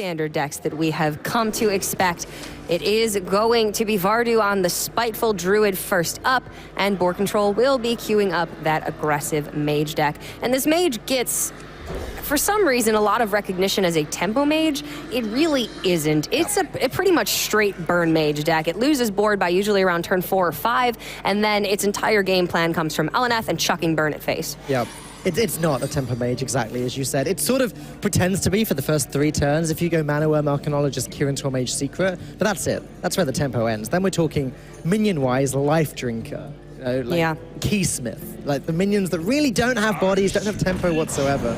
standard decks that we have come to expect. It is going to be Vardu on the Spiteful Druid first up, and BoarControl will be queuing up that aggressive mage deck. And this mage gets, for some reason, a lot of recognition as a tempo mage. It really isn't. It's a pretty much straight burn mage deck. It loses board by usually around turn 4 or 5, and then its entire game plan comes from Eleneth and chucking burn at face. Yep. It's not a tempo mage, exactly as you said. It sort of pretends to be for the first 3 turns. If you go Mana Worm, Arcanologist, Kirin Mage Secret, but that's it. That's where the tempo ends. Then we're talking minion-wise, Life Drinker, you know, like Keysmith, like the minions that really don't have bodies, don't have tempo whatsoever.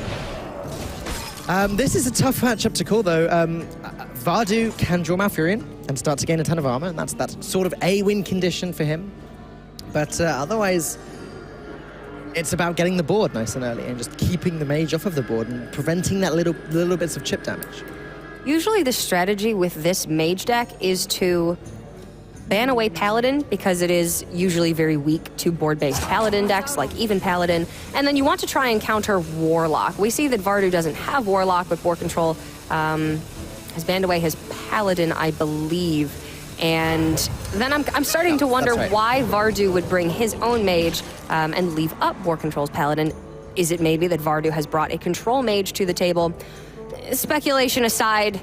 This is a tough matchup to call, though. Vardu can draw Malfurion and start to gain a ton of armor, and that's sort of a win condition for him. But otherwise, it's about getting the board nice and early and just keeping the mage off of the board and preventing that little bits of chip damage. Usually the strategy with this mage deck is to ban away Paladin, because it is usually very weak to board-based Paladin decks, like even Paladin, and then you want to try and counter Warlock. We see that Vardu doesn't have Warlock, but BoarControl has banned away his Paladin, I believe. And then I'm starting to wonder why Vardu would bring his own mage and leave up BoarControl's Paladin. Is it maybe that Vardu has brought a control mage to the table? Speculation aside,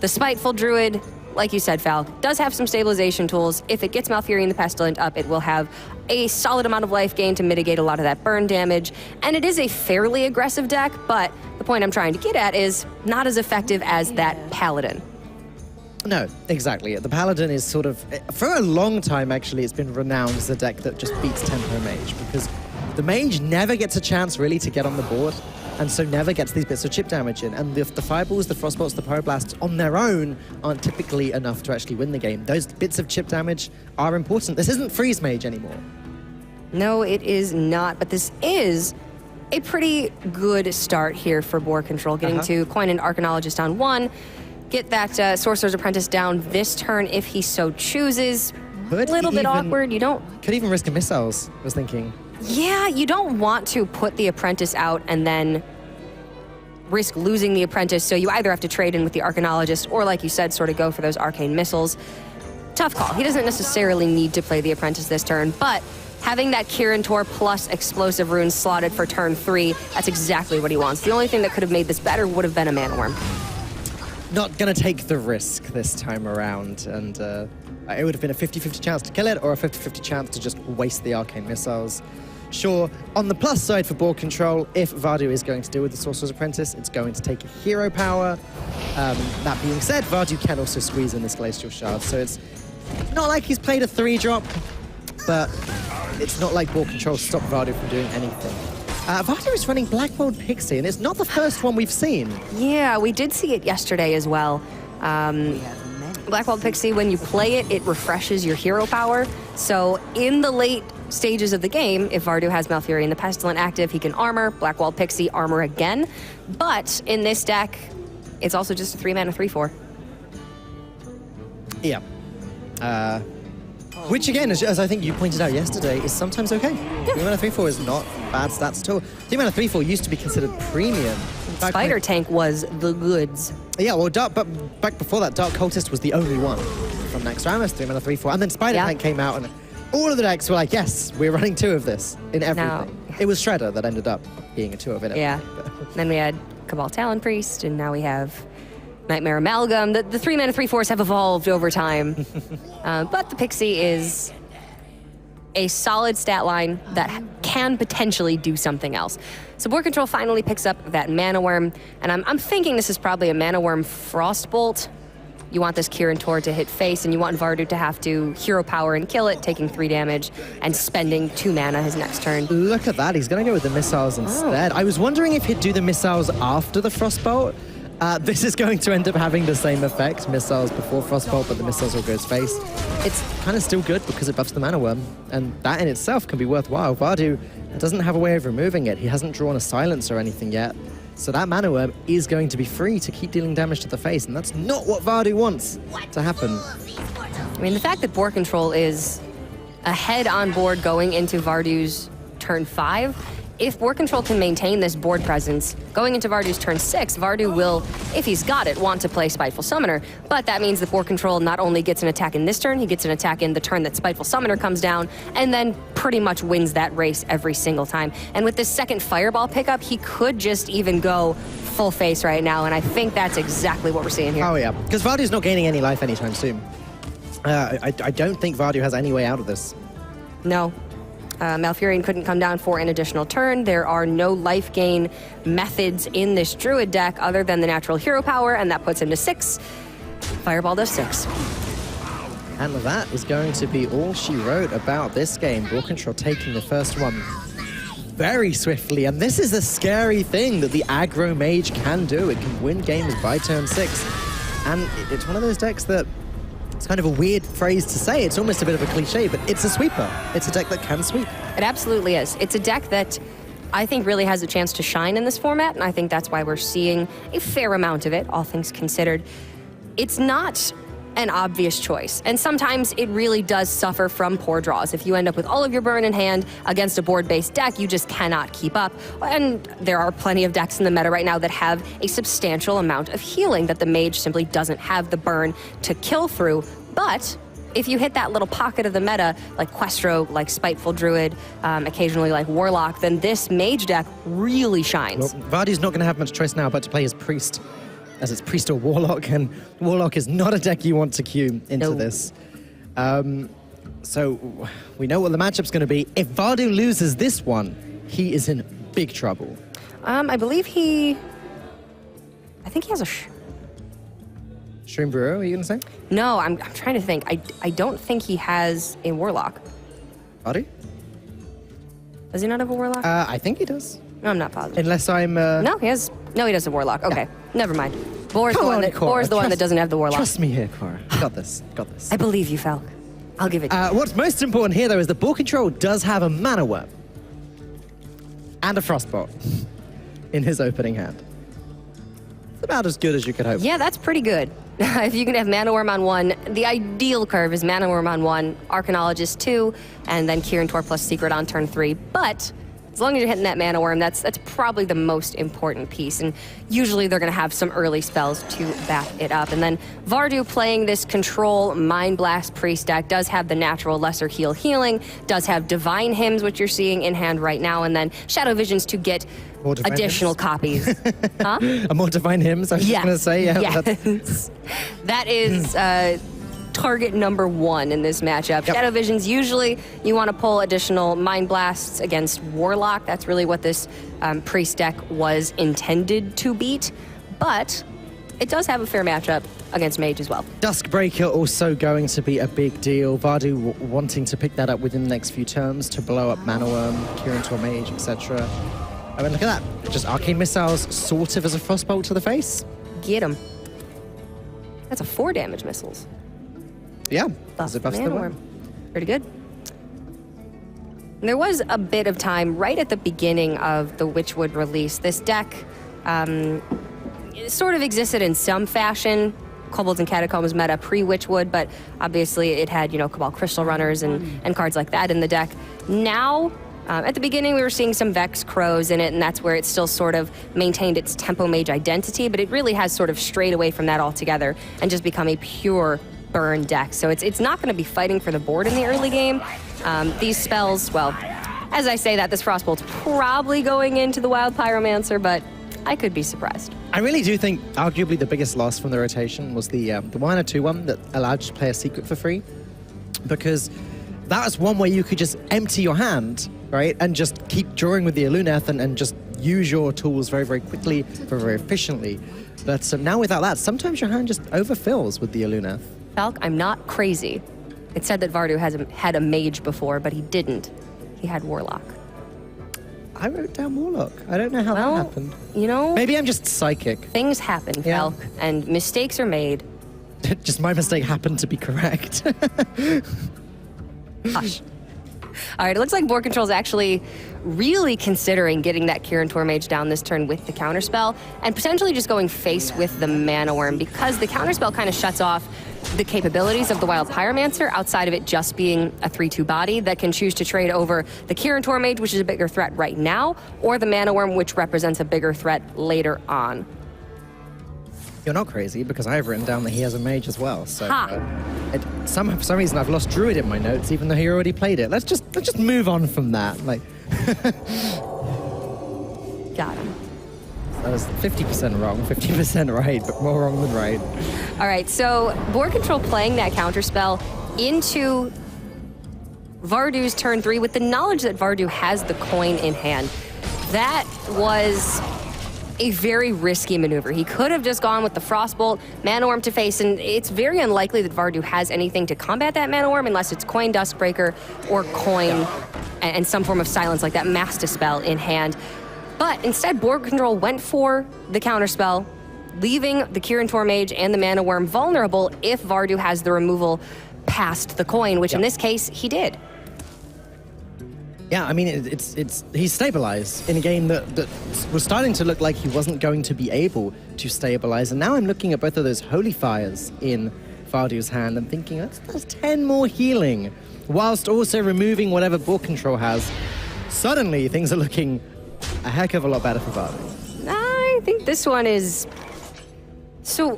the Spiteful Druid, like you said, Fal, does have some stabilization tools. If it gets Malfurion the Pestilent up, it will have a solid amount of life gain to mitigate a lot of that burn damage. And it is a fairly aggressive deck, but the point I'm trying to get at is not as effective as that Paladin. No, exactly. The Paladin is sort of, for a long time actually, it's been renowned as a deck that just beats Tempo Mage, because the Mage never gets a chance really to get on the board, and so never gets these bits of chip damage in. And the Fireballs, the Frostbolts, the Pyroblasts on their own aren't typically enough to actually win the game. Those bits of chip damage are important. This isn't Freeze Mage anymore. No, it is not, but this is a pretty good start here for BoarControl, getting to coin an Arcanologist on 1, get that Sorcerer's Apprentice down this turn if he so chooses. A little bit awkward, you don't... Could even risk a Missiles, I was thinking. Yeah, you don't want to put the Apprentice out and then risk losing the Apprentice, so you either have to trade in with the Arcanologist or, like you said, sort of go for those Arcane Missiles. Tough call. He doesn't necessarily need to play the Apprentice this turn, but having that Kirin Tor plus Explosive Runes slotted for turn 3, that's exactly what he wants. The only thing that could have made this better would have been a Mana Worm. Not going to take the risk this time around, and it would have been a 50-50 chance to kill it or a 50-50 chance to just waste the Arcane Missiles. Sure, on the plus side for BoarControl, if Vardu is going to deal with the Sorcerer's Apprentice, it's going to take a hero power. That being said, Vardu can also squeeze in this Glacial Shard, so it's not like he's played a 3-drop, but it's not like BoarControl stopped Vardu from doing anything. Vardu is running Blackwelled Pixie, and it's not the first one we've seen. Yeah, we did see it yesterday as well. Blackwelled Pixie, when you play it, it refreshes your hero power. So in the late stages of the game, if Vardu has Malfurion the Pestilent active, he can armor, Blackwelled Pixie, armor again. But in this deck, it's also just a 3-mana 3/4. Yeah. Which again, as I think you pointed out yesterday, is sometimes okay. 3-mana 3/4 is not bad stats at all. 3-mana 3/4 used to be considered premium. Spider Tank was the goods. Yeah, well, but back before that, Dark Cultist was the only one from Naxxramas, 3-mana 3/4, and then Spider Tank came out, and all of the decks were like, yes, we're running 2 of this in everything. No. It was Shredder that ended up being a 2 of it. Yeah. Then we had Cabal Talon Priest, and now we have Nightmare Amalgam. The 3-mana 3/4s have evolved over time. But the Pixie is a solid stat line that can potentially do something else. So BoarControl finally picks up that Mana Worm, and I'm thinking this is probably a Mana Worm Frostbolt. You want this Kirin Tor to hit face, and you want Vardu to have to hero power and kill it, taking 3 damage and spending 2 mana his next turn. Look at that, he's gonna go with the missiles instead. I was wondering if he'd do the missiles after the Frostbolt. This is going to end up having the same effect, missiles before Frostbolt, but the missiles will go his face. It's kind of still good because it buffs the Mana Worm, and that in itself can be worthwhile. Vardu doesn't have a way of removing it. He hasn't drawn a silence or anything yet, so that Mana Worm is going to be free to keep dealing damage to the face, and that's not what Vardu wants to happen. I mean, the fact that BoarControl is ahead on board going into Vardu's turn 5 if BoarControl can maintain this board presence, going into Vardu's turn 6, Vardu will, if he's got it, want to play Spiteful Summoner. But that means that BoarControl not only gets an attack in this turn, he gets an attack in the turn that Spiteful Summoner comes down, and then pretty much wins that race every single time. And with this second Fireball pickup, he could just even go full face right now, and I think that's exactly what we're seeing here. Oh yeah, because Vardu's not gaining any life anytime soon. I don't think Vardu has any way out of this. No. Malfurion couldn't come down for an additional turn. There are no life gain methods in this Druid deck other than the natural hero power, and that puts him to 6. Fireball does 6. And that is going to be all she wrote about this game. BoarControl taking the first one very swiftly, and this is a scary thing that the aggro mage can do. It can win games by turn 6, and it's one of those decks that it's kind of a weird phrase to say. It's almost a bit of a cliche, but it's a sweeper. It's a deck that can sweep. It absolutely is. It's a deck that I think really has a chance to shine in this format, and I think that's why we're seeing a fair amount of it, all things considered. It's not an obvious choice, and sometimes it really does suffer from poor draws. If you end up with all of your burn in hand against a board-based deck, you just cannot keep up. And there are plenty of decks in the meta right now that have a substantial amount of healing that the mage simply doesn't have the burn to kill through. But if you hit that little pocket of the meta, like Quest Rogue, like Spiteful Druid, occasionally like Warlock, then this mage deck really shines. Well, Vardu's not going to have much choice now but to play his Priest, as it's Priest or Warlock, and Warlock is not a deck you want to queue into this. So we know what the matchup's going to be. If Vardu loses this one, he is in big trouble. I believe I think he has a... Stream Brewer, are you going to say? No, I'm trying to think. I don't think he has a Warlock. Vardu? Does he not have a Warlock? I think he does. No, I'm not positive. Unless I'm... No, he has... No, he does a Warlock. Okay, Yeah. Never mind. Boar's the one that doesn't have the Warlock. Trust me here, Cora. Got this. Got this. I believe you, Falk. I'll give it to you. What's most important here, though, is that BoarControl does have a Mana Worm and a Frostbolt in his opening hand. It's about as good as you could hope. Yeah, that's pretty good. If you can have Mana Worm on 1, the ideal curve is Mana Worm on 1, Arcanologist 2, and then Kirin Tor plus Secret on turn 3. But as long as you're hitting that Mana Worm, that's probably the most important piece. And usually they're going to have some early spells to back it up. And then Vardu playing this Control Mind Blast Priest deck does have the natural Lesser Heal healing, does have Divine Hymns, which you're seeing in hand right now, and then Shadow Visions to get additional copies. Huh? More Divine Hymns, I was just going to say. Yeah, yes. That is... target number 1 in this matchup. Yep. Shadow Visions, usually you want to pull additional Mind Blasts against Warlock. That's really what this Priest deck was intended to beat, but it does have a fair matchup against Mage as well. Duskbreaker also going to be a big deal. Vardu wanting to pick that up within the next few turns to blow up Mana Worm, Kirin Tor Mage, etc. I mean, look at that. Just Arcane Missiles sort of as a Frostbolt to the face. Get him. That's a 4 damage missiles. Yeah, buffs the Mana Worm. Pretty good. There was a bit of time right at the beginning of the Witchwood release. This deck sort of existed in some fashion. Kobolds and Catacombs meta pre-Witchwood, but obviously it had, Cabal Crystal Runners and cards like that in the deck. Now, at the beginning we were seeing some Vex Crows in it, and that's where it still sort of maintained its Tempo Mage identity, but it really has sort of strayed away from that altogether and just become a pure burn deck. So it's not going to be fighting for the board in the early game. These spells, well, as I say that, this Frostbolt's probably going into the Wild Pyromancer, but I could be surprised. I really do think arguably the biggest loss from the rotation was the 1 or 2 one that allowed you to play a secret for free, because that was one where you could just empty your hand, right, and just keep drawing with the Aluneth and just use your tools very, very quickly, very, very efficiently. But now without that, sometimes your hand just overfills with the Aluneth. Falk, I'm not crazy. It said that Vardu had a mage before, but he didn't. He had Warlock. I wrote down Warlock. I don't know how that happened. Maybe I'm just psychic. Things happen, Falk, and mistakes are made. Just my mistake happened to be correct. Hush. All right, it looks like BoarControl is actually really considering getting that Kirin Tor Mage down this turn with the counterspell and potentially just going face with the Mana Worm, because the counterspell kind of shuts off the capabilities of the Wild Pyromancer outside of it just being a 3/2 body that can choose to trade over the Kirin Mage, which is a bigger threat right now, or the Mana Worm, which represents a bigger threat later on. You're not crazy, because I have written down that he has a mage as well. So Ha. For some reason I've lost Druid in my notes, even though he already played it. Let's just move on from that. Like, Got him. that was 50% wrong, 50% right, but more wrong than right. All right, so BoarControl playing that counterspell into Vardu's turn 3 with the knowledge that Vardu has the coin in hand. That was a very risky maneuver. He could have just gone with the Frostbolt, Mana Worm to face, and it's very unlikely that Vardu has anything to combat that Mana Worm unless it's Coin Duskbreaker or Coin and some form of silence like that Mass Dispel in hand. But instead, BoarControl went for the counterspell, leaving the Kirin Mage and the Mana Worm vulnerable if Vardu has the removal past the coin, which in this case, he did. Yeah, I mean, he's stabilized in a game that was starting to look like he wasn't going to be able to stabilize. And now I'm looking at both of those Holy Fires in Vardu's hand and thinking, that's 10 more healing, whilst also removing whatever BoarControl has. Suddenly, things are looking a heck of a lot better for Vardu. I think this one is... So,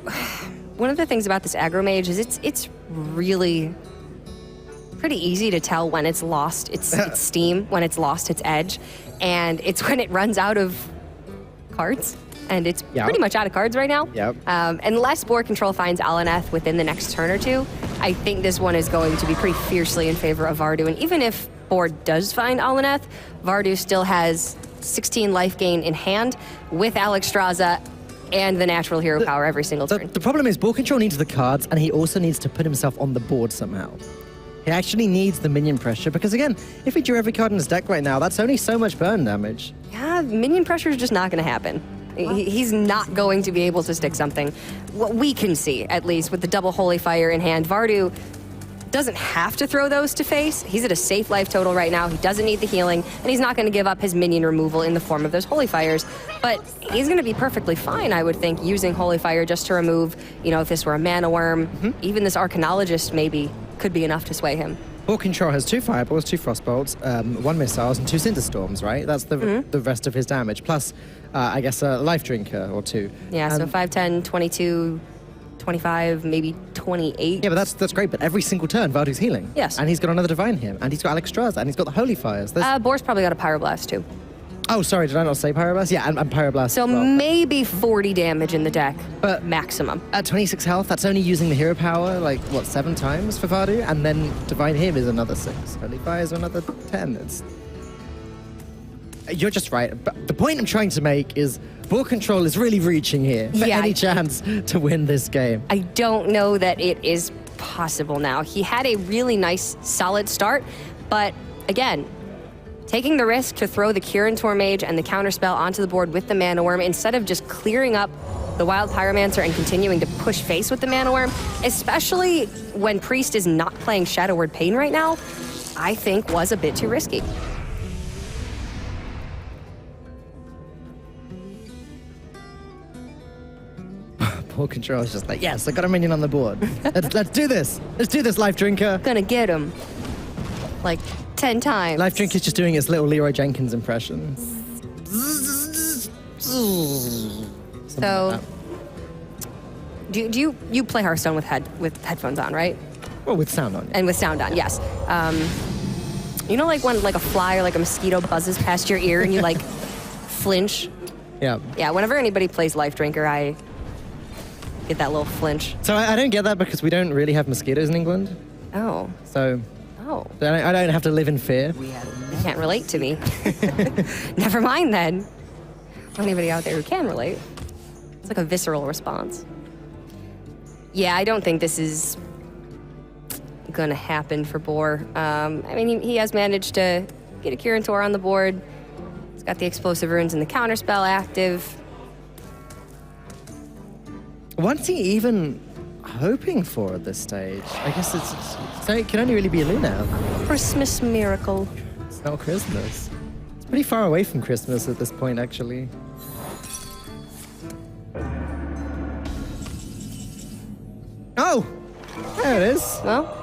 one of the things about this aggro mage is it's really pretty easy to tell when it's lost its steam, when it's lost its edge, and it's when it runs out of cards. And it's pretty much out of cards right now. Yep. Unless BoarControl finds Alaneth within the next turn or two, I think this one is going to be pretty fiercely in favor of Vardu. And even if Board does find Alaneth, Vardu still has 16 life gain in hand with Alexstrasza and the natural hero power every single turn. The problem is BoarControl needs the cards, and he also needs to put himself on the board somehow. He actually needs the minion pressure, because again, if he drew every card in his deck right now, that's only so much burn damage. Yeah, minion pressure is just not going to happen. He's not going to be able to stick something. What we can see, at least, with the double Holy Fire in hand, Vardu doesn't have to throw those to face. He's at a safe life total right now. He doesn't need the healing, and he's not going to give up his minion removal in the form of those Holy Fires. But he's going to be perfectly fine, I would think, using Holy Fire just to remove, if this were a Mana Worm, even this Arcanologist maybe could be enough to sway him. BoarControl has 2 Fireballs, 2 Frostbolts, 1 Missiles, and 2 Cinderstorms, right? That's the rest of his damage, plus, I guess, a Life Drinker or 2. Yeah, so 5, 10, 22, 25, maybe 28. Yeah, but that's great, but every single turn, Vardu's healing. Yes. And he's got another Divine Hymn, and he's got Alexstrasza, and he's got the Holy Fires. Boar's probably got a Pyroblast, too. Oh, sorry, did I not say Pyroblast? Yeah, and Pyroblast So as well. maybe 40 damage in the deck, But- maximum. At 26 health, that's only using the hero power, 7 times for Vardu? And then Divine Hymn is another 6. Holy Fire is another 10. You're just right. But the point I'm trying to make is BoarControl is really reaching here for any chance to win this game. I don't know that it is possible now. He had a really nice, solid start, but again, taking the risk to throw the Kirin Mage and the counterspell onto the board with the Mana Worm instead of just clearing up the Wild Pyromancer and continuing to push face with the Mana Worm, especially when Priest is not playing Shadow Word Pain right now, I think was a bit too risky. BoarControl is just like, yes, I got a minion on the board. Let's do this. Let's do this, Life Drinker. Gonna get him. 10 times. Life Drink is just doing its little Leroy Jenkins impression. So, do you play Hearthstone with headphones on, right? Well, with sound on. And with sound on, yes. When a fly or a mosquito buzzes past your ear and you flinch? Yeah. Yeah, whenever anybody plays Life Drinker, I get that little flinch. So I don't get that because we don't really have mosquitoes in England. Oh. So Oh. I don't have to live in fear. You can't relate to me. Never mind then. Anybody out there who can relate. It's like a visceral response. Yeah, I don't think this is gonna happen for Boar. He has managed to get a Kirin on the board. He's got the explosive runes and the counterspell active. What's he even hoping for at this stage? I guess it can only really be a Luna. Christmas miracle. It's not Christmas. It's pretty far away from Christmas at this point, actually. Oh! There it is. Well,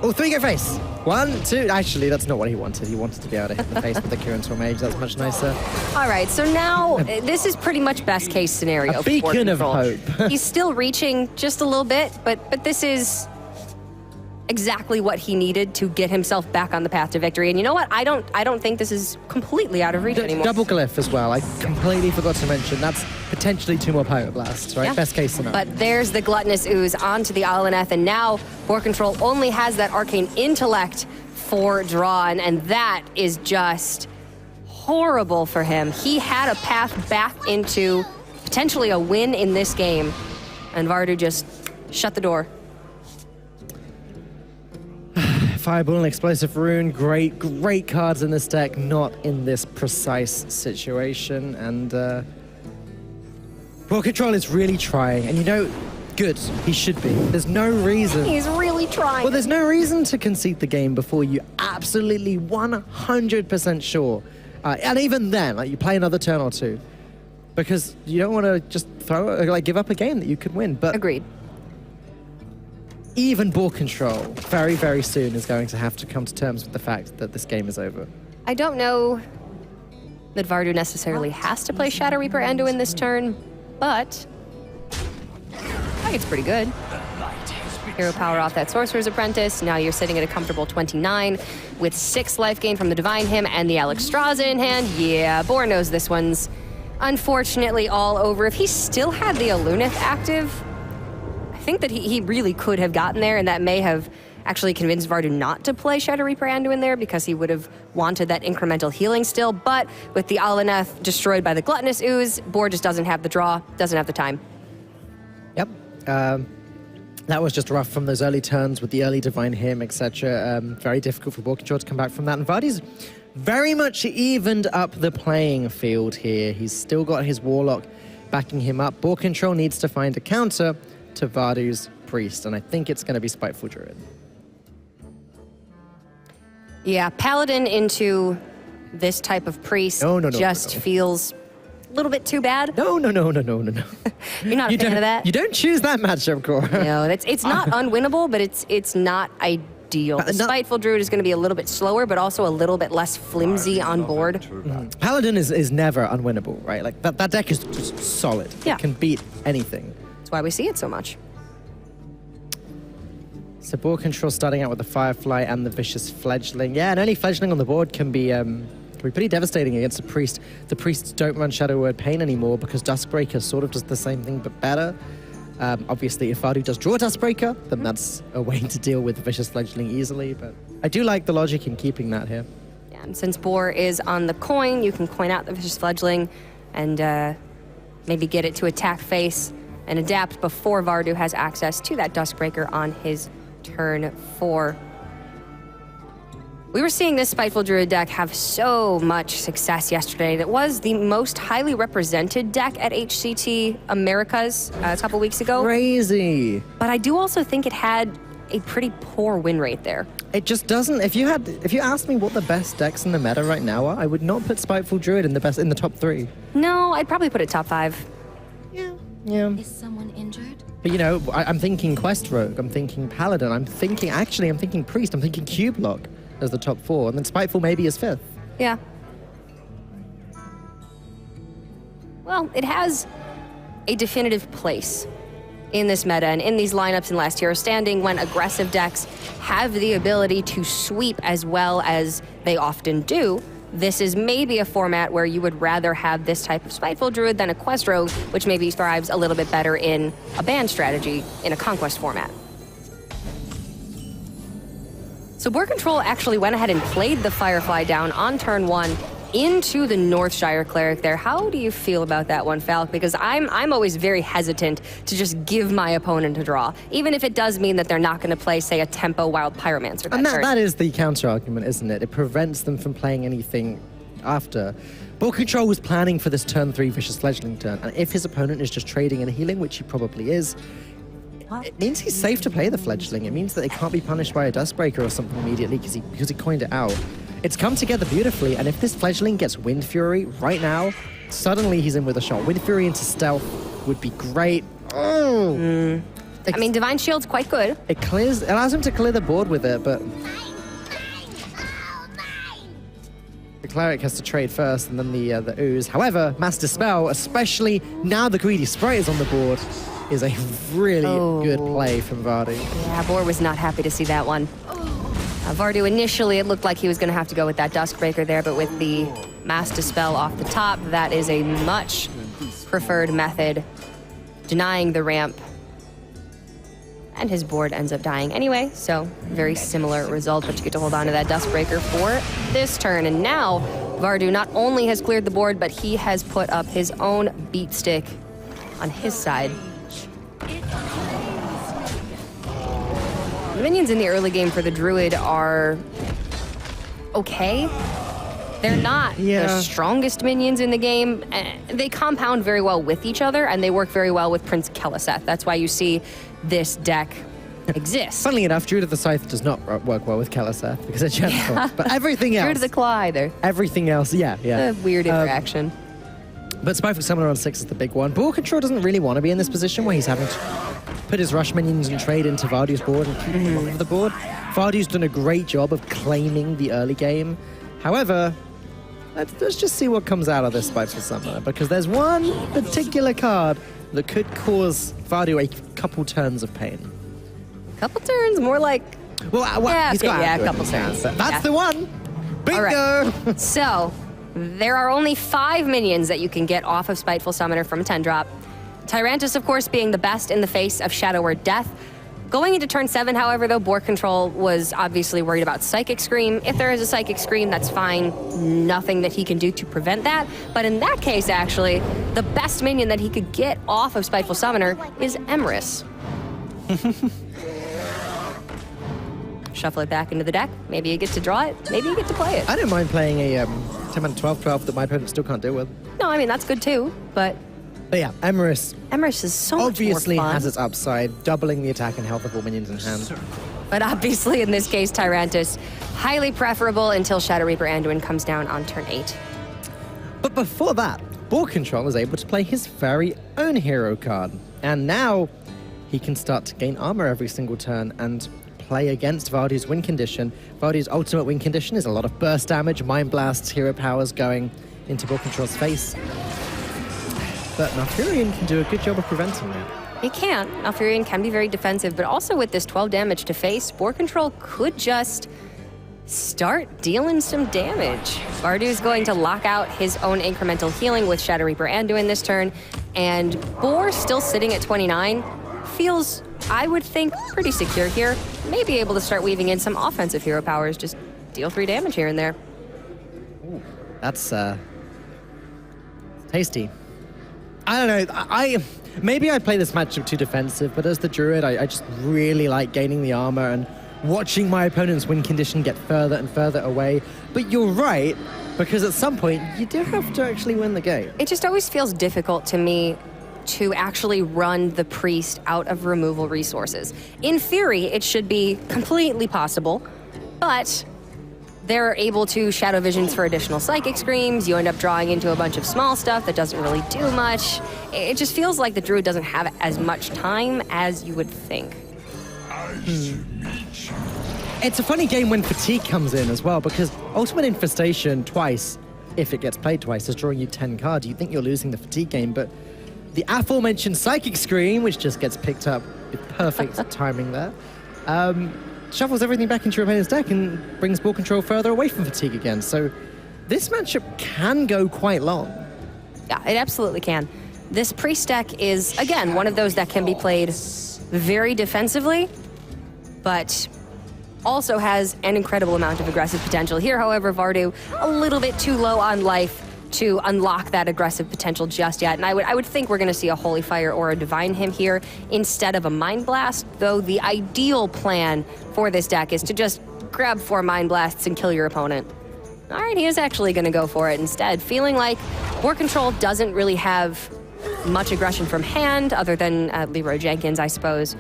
Oh, 3 go face. 1, 2. Actually, that's not what he wanted. He wanted to be able to hit the face with the Kirin Mage. That's much nicer. all right. So now this is pretty much best case scenario. A beacon of for Board hope. Control. He's still reaching just a little bit, but this is exactly what he needed to get himself back on the path to victory. And you know what? I don't think this is completely out of reach anymore. Double glyph as well. I completely forgot to mention. That's potentially 2 more Pirate Blasts, right? Yeah. Best case scenario. But there's the Gluttonous Ooze onto the Alaneth, and now BoarControl only has that Arcane Intellect for draw, and that is just horrible for him. He had a path back into potentially a win in this game, and Vardu just shut the door. Fireball and Explosive Rune, great cards in this deck, not in this precise situation. And BoarControl is really trying, and you know, good, he should be. There's no reason. He's really trying. Well, there's no reason to concede the game before you absolutely 100% sure. And even then, like, you play another turn or two, because you don't want to just give up a game that you could win. But Agreed. even BoarControl very, very soon is going to have to come to terms with the fact that this game is over. I don't know that Vardu necessarily has to play Shadow Reaper Endo in this turn, but I think it's pretty good. Hero power off that Sorcerer's Apprentice. Now you're sitting at a comfortable 29 with 6 life gain from the Divine Hymn and the Alexstrasza in hand. Yeah, Boar knows this one's unfortunately all over. If he still had the Alunith active, I think that he really could have gotten there, and that may have actually convinced Vardu not to play Shadow Reaper Ando in there because he would have wanted that incremental healing still. But with the Alaneth destroyed by the Gluttonous Ooze, Boar just doesn't have the draw, doesn't have the time. Yep. That was just rough from those early turns with the early Divine Hymn, etc. Very difficult for BoarControl to come back from that. And Vardy's very much evened up the playing field here. He's still got his Warlock backing him up. BoarControl needs to find a counter to Vardu's Priest, and I think it's going to be Spiteful Druid. Yeah, Paladin into this type of Priest just feels a little bit too bad. No. You're not a fan of that? You don't choose that matchup, Cora. No, it's not unwinnable, but it's not ideal. The Spiteful Druid is going to be a little bit slower, but also a little bit less flimsy on board. Mm. Paladin is never unwinnable, right? Like that deck is just solid. Yeah. It can beat anything. That's why we see it so much. So BoarControl starting out with the Firefly and the Vicious Fledgling. Yeah, and any Fledgling on the board can be pretty devastating against a Priest. The Priests don't run Shadow Word Pain anymore because Duskbreaker sort of does the same thing but better. Obviously, if Vardu does draw Duskbreaker, then that's a way to deal with the Vicious Fledgling easily, but I do like the logic in keeping that here. Yeah, and since Boar is on the coin, you can coin out the Vicious Fledgling and maybe get it to attack face and adapt before Vardu has access to that Duskbreaker on his turn 4. We were seeing this Spiteful Druid deck have so much success yesterday. It was the most highly represented deck at HCT Americas a couple weeks ago. Crazy. But I do also think it had a pretty poor win rate there. It just doesn't. If you asked me what the best decks in the meta right now are, I would not put Spiteful Druid in the top 3. No, I'd probably put it top 5. Yeah. Is someone injured? But you know, I'm thinking Quest Rogue, I'm thinking Paladin, I'm thinking Priest, I'm thinking Cube Lock as the top 4, and then Spiteful maybe as 5th. Yeah. Well, it has a definitive place in this meta and in these lineups in Last Hero Standing when aggressive decks have the ability to sweep as well as they often do. This is maybe a format where you would rather have this type of Spiteful Druid than a Quest Rogue, which maybe thrives a little bit better in a ban strategy in a Conquest format. So BoarControl actually went ahead and played the Firefly down on turn 1 into the Northshire Cleric there. How do you feel about that one, Falk? Because I'm always very hesitant to just give my opponent a draw, even if it does mean that they're not going to play, say, a Tempo Wild Pyromancer that And turn. that is the counter argument, isn't it? It prevents them from playing anything after. BoarControl was planning for this turn 3 Vicious Fledgling turn, and if his opponent is just trading and healing, which he probably is, it means he's safe to play the Fledgling. It means that they can't be punished by a Duskbreaker or something immediately because he coined it out. It's come together beautifully, and if this Fledgling gets Wind Fury right now, suddenly he's in with a shot. Wind Fury into Stealth would be great. Oh! I mean, Divine Shield's quite good. It allows him to clear the board with it, but the Cleric has to trade first and then the Ooze. However, Master Spell, especially now the Greedy Sprite is on the board, is a really good play from Vardu. Yeah, Boar was not happy to see that one. Vardu, initially, it looked like he was going to have to go with that Duskbreaker there, but with the Master Spell off the top, that is a much preferred method, denying the ramp. And his board ends up dying anyway, so very similar result, but you get to hold on to that Duskbreaker for this turn. And now, Vardu not only has cleared the board, but he has put up his own beat stick on his side. The minions in the early game for the Druid are okay. They're not the strongest minions in the game. They compound very well with each other, and they work very well with Prince Keleseth. That's why you see this deck exist. Funnily enough, Druid of the Scythe does not work well with Keleseth because it's gentle. But everything else... Druid of the Claw either. Everything else, yeah. A weird interaction. But Spiteful Summoner on 6 is the big one. BoarControl doesn't really want to be in this position where he's having to put his rush minions and trade into Vardu's board and keep them off the board. Vardu's done a great job of claiming the early game. However, let's just see what comes out of this Spiteful Summoner, because there's one particular card that could cause Vardu a couple turns of pain. Couple turns? More like... Well, he's got a couple turns. That's the one! Bingo! All right. So, there are only 5 minions that you can get off of Spiteful Summoner from 10-drop. Tyrantus, of course, being the best in the face of Shadow or Death. Going into turn 7, however, though, BoarControl was obviously worried about Psychic Scream. If there is a Psychic Scream, that's fine. Nothing that he can do to prevent that. But in that case, actually, the best minion that he could get off of Spiteful Summoner is Emrys. Shuffle it back into the deck. Maybe you get to draw it. Maybe you get to play it. I don't mind playing a 10-mana 12-12 that my opponent still can't deal with. No, I mean, that's good too, but yeah, Emrys is so obviously much more fun. has its upside, doubling the attack and health of all minions in hand. But obviously, in this case, Tyrantus, highly preferable until Shadow Reaper Anduin comes down on turn 8. But before that, BoarControl is able to play his very own hero card. And now he can start to gain armor every single turn and play against Vardu's win condition. Vardu's ultimate win condition is a lot of burst damage, Mind Blasts, hero powers going into BoarControl's face. But Malfurion can do a good job of preventing that. He can. Malfurion can be very defensive, but also with this 12 damage to face, BoarControl could just start dealing some damage. Vardu's going to lock out his own incremental healing with Shadow Reaper Anduin this turn, and Boar, still sitting at 29, feels, I would think, pretty secure here. May be able to start weaving in some offensive hero powers, just deal 3 damage here and there. Ooh, that's tasty. I don't know, maybe I play this matchup too defensive, but as the Druid, I just really like gaining the armor and watching my opponent's win condition get further and further away. But you're right, because at some point, you do have to actually win the game. It just always feels difficult to me to actually run the priest out of removal resources. In theory, it should be completely possible, but they're able to Shadow Visions for additional Psychic Screams. You end up drawing into a bunch of small stuff that doesn't really do much. It just feels like the Druid doesn't have as much time as you would think. It's a funny game when Fatigue comes in as well, because Ultimate Infestation twice, if it gets played twice, is drawing you 10 cards. You think you're losing the Fatigue game, but the aforementioned Psychic Scream, which just gets picked up with perfect timing there, shuffles everything back into your opponent's deck and brings BoarControl further away from Fatigue again. So this matchup can go quite long. Yeah, it absolutely can. This priest deck is, again, one of those that can be played very defensively, but also has an incredible amount of aggressive potential. Here, however, Vardu, a little bit too low on life to unlock that aggressive potential just yet. And I would think we're going to see a Holy Fire or a Divine Hymn here instead of a Mind Blast, though the ideal plan for this deck is to just grab 4 Mind Blasts and kill your opponent. All right, he is actually going to go for it instead, feeling like BoarControl doesn't really have much aggression from hand, other than Leroy Jenkins, I suppose.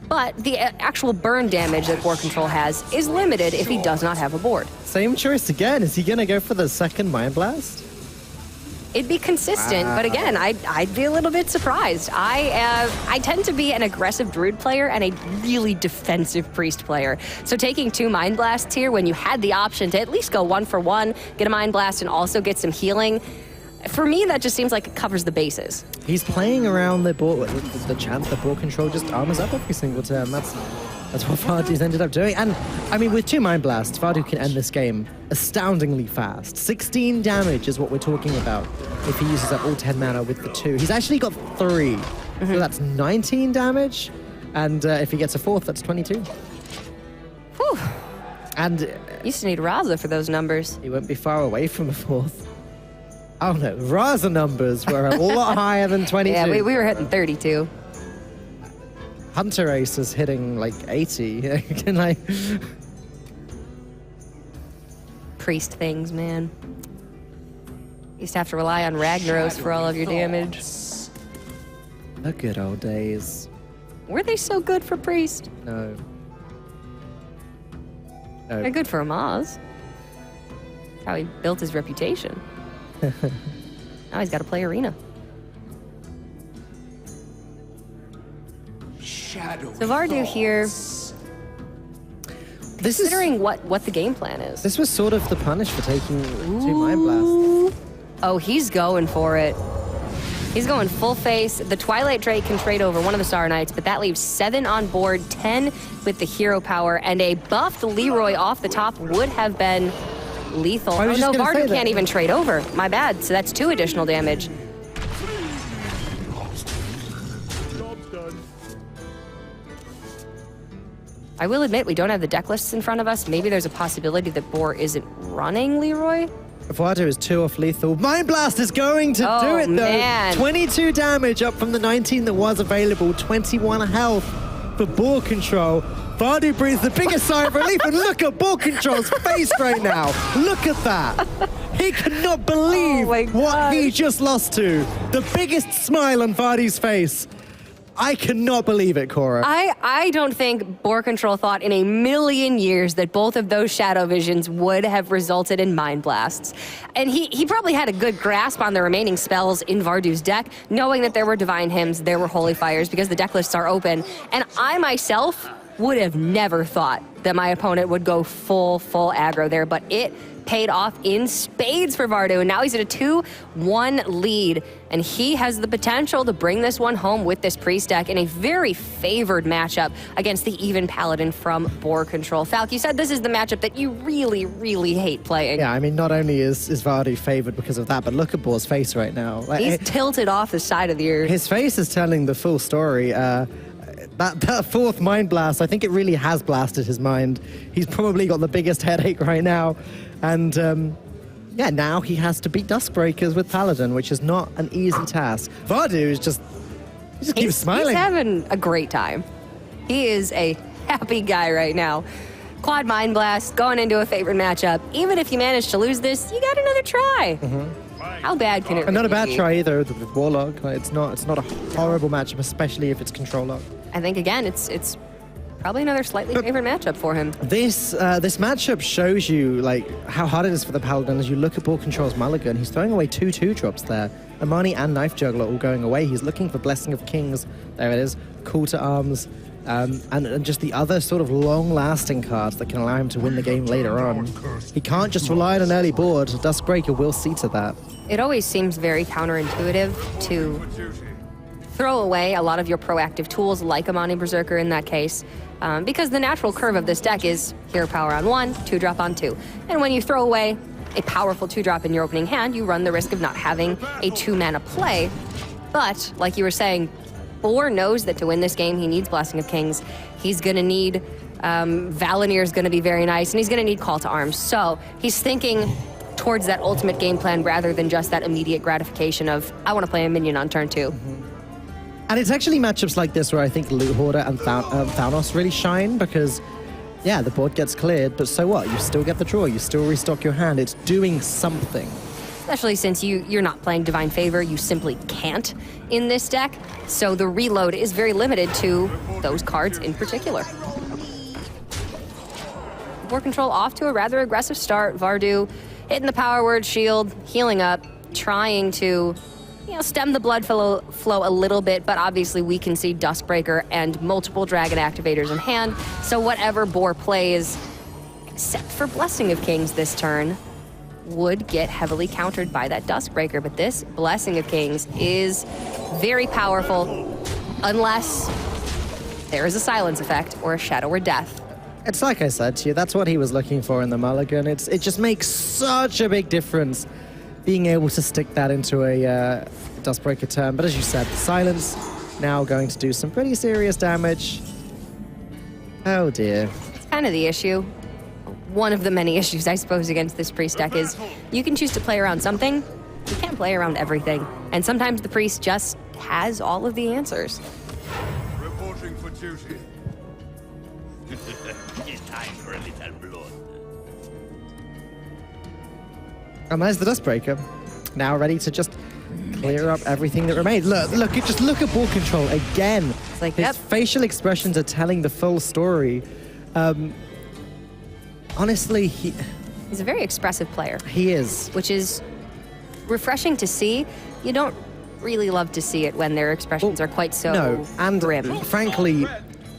But the actual burn damage that BoarControl has is limited if he does not have a board. Same choice again. Is he going to go for the second Mind Blast? It'd be consistent, but again, I'd be a little bit surprised. I tend to be an aggressive Druid player and a really defensive Priest player. So taking 2 Mind Blasts here when you had the option to at least go 1 for 1, get a Mind Blast and also get some healing, for me, that just seems like it covers the bases. He's playing around the chance that BoarControl just armors up every single turn. That's what Vardu's ended up doing. And, I mean, with 2 Mind Blasts, Vardu can end this game astoundingly fast. 16 damage is what we're talking about if he uses up all 10 mana with the 2. He's actually got 3, so that's 19 damage. And if he gets a 4th, that's 22. Whew. And used to need Raza for those numbers. he won't be far away from a 4th. Oh no, Raza numbers were a lot higher than 22. Yeah, we were hitting 32. Hunter Ace is hitting like 80. Can I? Priest things, man. Used to have to rely on Ragnaros for all of your damage. The good old days. Were they so good for Priest? No. They're good for Amaz. That's how he built his reputation. Now he's got to play Arena. So Vardu here, considering what the game plan is. This was sort of the punish for taking 2 Mind Blasts. Oh, he's going for it. He's going full face. The Twilight Drake can trade over one of the Star Knights, but that leaves 7 on board, 10 with the hero power, and a buffed Leroy off the top would have been lethal. Oh no, Vardu can't even trade over. My bad. So that's 2 additional damage. I will admit we don't have the deck lists in front of us. Maybe there's a possibility that Boar isn't running Leroy. Vardu is 2 off lethal. Mind Blast is going to do it though. Man. 22 damage up from the 19 that was available. 21 health for BoarControl. Vardu breathes the biggest sigh of relief, and look at BoarControl's face right now. Look at that. He cannot believe what he just lost to. The biggest smile on Vardu's face. I cannot believe it, Cora. I don't think BoarControl thought in a million years that both of those Shadow Visions would have resulted in Mind Blasts. And he probably had a good grasp on the remaining spells in Vardu's deck, knowing that there were Divine Hymns, there were Holy Fires, because the deck lists are open. And I myself would have never thought that my opponent would go full aggro there, but it paid off in spades for Vardu, and now he's at a 2-1 lead, and he has the potential to bring this one home with this Priest deck in a very favored matchup against the even Paladin from BoarControl. Falk, you said this is the matchup that you really hate playing. Yeah, I mean, not only is Vardu favored because of that, but look at Boar's face right now. Like, he's tilted off the side of the earth. His face is telling the full story. That 4th Mind Blast, I think it really has blasted his mind. He's probably got the biggest headache right now. And yeah, now he has to beat Duskbreakers with Paladin, which is not an easy task. Vardu is just keeps smiling. He's having a great time. He is a happy guy right now. Quad Mind Blast, going into a favorite matchup. Even if you manage to lose this, you got another try. How bad can it really be? Not a bad try either with Warlock. It's not a horrible matchup, especially if it's Control Lock. I think, again, it's probably another slightly favorite matchup for him. This matchup shows you like how hard it is for the Paladin. As you look at BoarControl's Mulligan, he's throwing away 2 2-drops there. Amani and Knife Juggler all going away. He's looking for Blessing of Kings. There it is. Call to Arms. And just the other sort of long-lasting cards that can allow him to win the game later on. He can't just rely on an early board. Duskbreaker will see to that. It always seems very counterintuitive to throw away a lot of your proactive tools, like Amani Berserker in that case, because the natural curve of this deck is hero power on 1, 2-drop on 2. And when you throw away a powerful 2-drop in your opening hand, you run the risk of not having a 2-mana play. But, like you were saying, Boar knows that to win this game, he needs Blessing of Kings. He's going to need Valinir is going to be very nice, and he's going to need Call to Arms. So he's thinking towards that ultimate game plan rather than just that immediate gratification of, I want to play a minion on turn 2. And it's actually matchups like this where I think Loot Hoarder and Thanos really shine because, yeah, the board gets cleared, but so what? You still get the draw. You still restock your hand. It's doing something. Especially since you're not playing Divine Favor, you simply can't in this deck. So the reload is very limited to those cards in particular. BoarControl off to a rather aggressive start. Vardu hitting the power word shield, healing up. trying to, stem the blood flow a little bit, but obviously we can see Duskbreaker and multiple Dragon Activators in hand, so whatever Boar plays, except for Blessing of Kings this turn, would get heavily countered by that Duskbreaker, but this Blessing of Kings is very powerful, unless there is a silence effect or a shadow or death. It's like I said to you, that's what he was looking for in the Mulligan. It just makes such a big difference being able to stick that into a Duskbreaker turn. But as you said, the silence now going to do some pretty serious damage. Oh dear. It's kind of the issue. One of the many issues, I suppose, against this Priest deck is you can choose to play around something, you can't play around everything. And sometimes the Priest just has all of the answers. Reporting for duty. It's time for a little blood. And there's the Duskbreaker, now ready to just clear up everything that remains. Look, just look at BoarControl again. It's like, his facial expressions are telling the full story. Honestly, he's a very expressive player. He is. Which is refreshing to see. You don't really love to see it when their expressions are quite so grim. Frankly,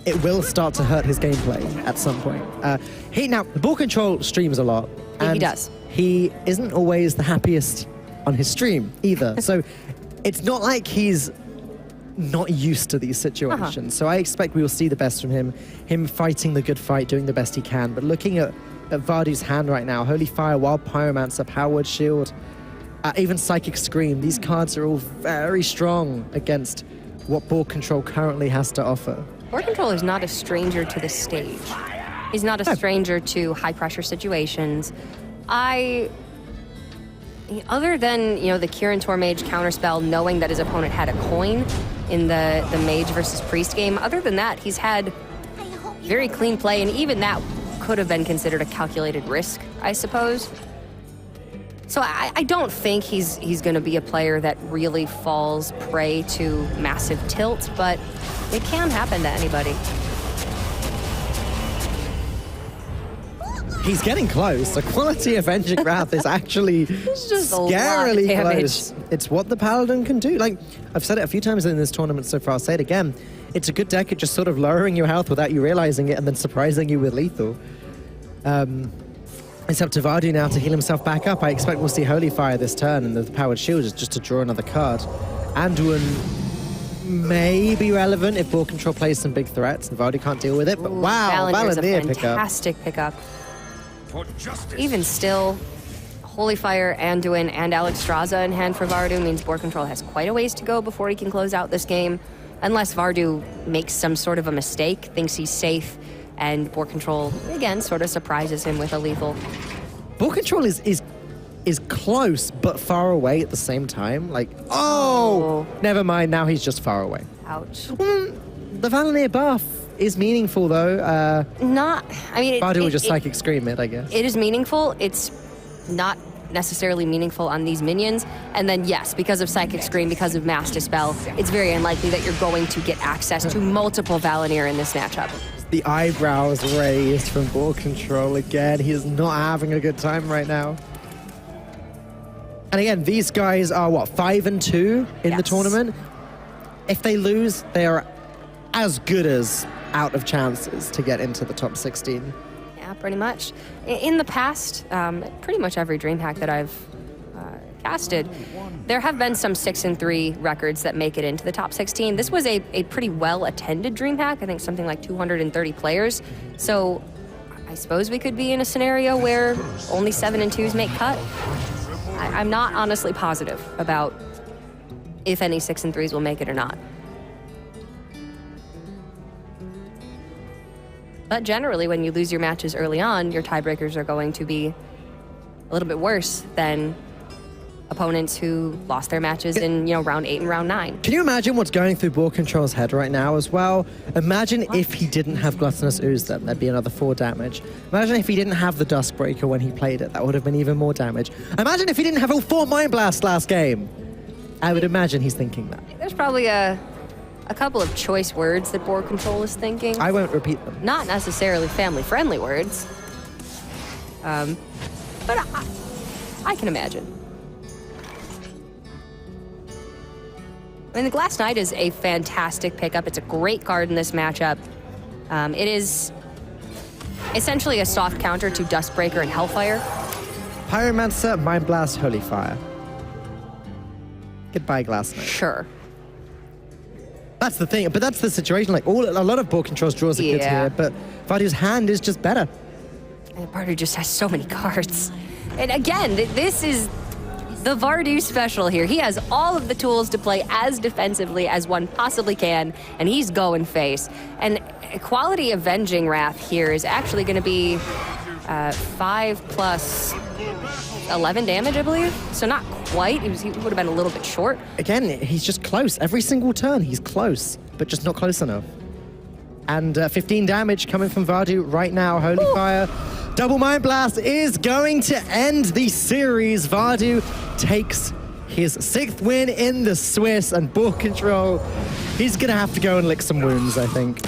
it will start to hurt his gameplay at some point. Now, BoarControl streams a lot. Yeah, and he does. He isn't always the happiest on his stream either. So it's not like he's not used to these situations. So I expect we will see the best from him fighting the good fight, doing the best he can. But looking at Vardu's hand right now, Holy Fire, Wild Pyromancer, Powered Shield, even Psychic Scream, these cards are all very strong against what BoarControl currently has to offer. BoarControl is not a stranger to the stage. He's not a stranger to high-pressure situations. Other than, the Kirin Tor Mage counterspell, knowing that his opponent had a coin in the Mage versus Priest game, other than that, he's had very clean play, and even that could have been considered a calculated risk, I suppose. So I don't think he's going to be a player that really falls prey to massive tilt, but it can happen to anybody. He's getting close. The quality of Avenging Wrath is actually just scarily close. It's what the Paladin can do. Like, I've said it a few times in this tournament so far, I'll say it again. It's a good deck at just sort of lowering your health without you realizing it and then surprising you with lethal. It's up to Vardu now to heal himself back up. I expect we'll see Holy Fire this turn, and the Powered Shield is just to draw another card. Anduin may be relevant if BoarControl plays some big threats and Vardu can't deal with it, but wow, Valenir pickup. Fantastic pickup. Even still, Holy Fire, Anduin, and Alexstrasza in hand for Vardu means BoarControl has quite a ways to go before he can close out this game, unless Vardu makes some sort of a mistake, thinks he's safe, and BoarControl, again, sort of surprises him with a lethal. BoarControl is close, but far away at the same time. Like, oh, never mind, now he's just far away. Ouch. The Valenir buff is meaningful, though. Vardu will just Psychic Scream it, I guess. It is meaningful. It's not necessarily meaningful on these minions. And then, yes, because of Psychic Scream, because of Mass Dispel, it's very unlikely that you're going to get access to multiple Valenir in this matchup. The eyebrows raised from BoarControl again. He is not having a good time right now. And again, these guys are, 5-2 in the tournament? If they lose, they are as good as out of chances to get into the top 16. Yeah, pretty much. In the past, pretty much every Dreamhack that I've casted, there have been some 6-3 records that make it into the top 16. This was a pretty well-attended Dreamhack, I think something like 230 players. So I suppose we could be in a scenario where only 7-2s make cut. I'm not honestly positive about if any 6-3s will make it or not. But generally, when you lose your matches early on, your tiebreakers are going to be a little bit worse than opponents who lost their matches in round 8 and round 9. Can you imagine what's going through BoarControl's head right now as well? Imagine if he didn't have Gluttonous Ooze, then there'd be another 4 damage. Imagine if he didn't have the Duskbreaker when he played it, that would have been even more damage. Imagine if he didn't have all 4 Mind Blasts last game. I would imagine he's thinking that. There's probably a couple of choice words that BoarControl is thinking. I won't repeat them. Not necessarily family-friendly words. But I can imagine. mean, the Glass Knight is a fantastic pickup. It's a great card in this matchup. It is essentially a soft counter to Dustbreaker and Hellfire. Pyromancer, Mind Blast, Holy Fire. Goodbye, Glass Knight. Sure. That's the thing, but that's the situation. Like a lot of BoarControl's draws are good here, but Vardu's hand is just better. And Vardu just has so many cards. And again, this is the Vardu special here. He has all of the tools to play as defensively as one possibly can, and he's going face. And Quality Avenging Wrath here is actually going to be 5 plus 11 damage, I believe. So not quite. He would have been a little bit short. Again, he's just close. Every single turn, he's close, but just not close enough. And 15 damage coming from Vardu right now. Holy Fire. Double Mind Blast is going to end the series. Vardu takes his 6th win in the Swiss, and BoarControl, he's going to have to go and lick some wounds, I think.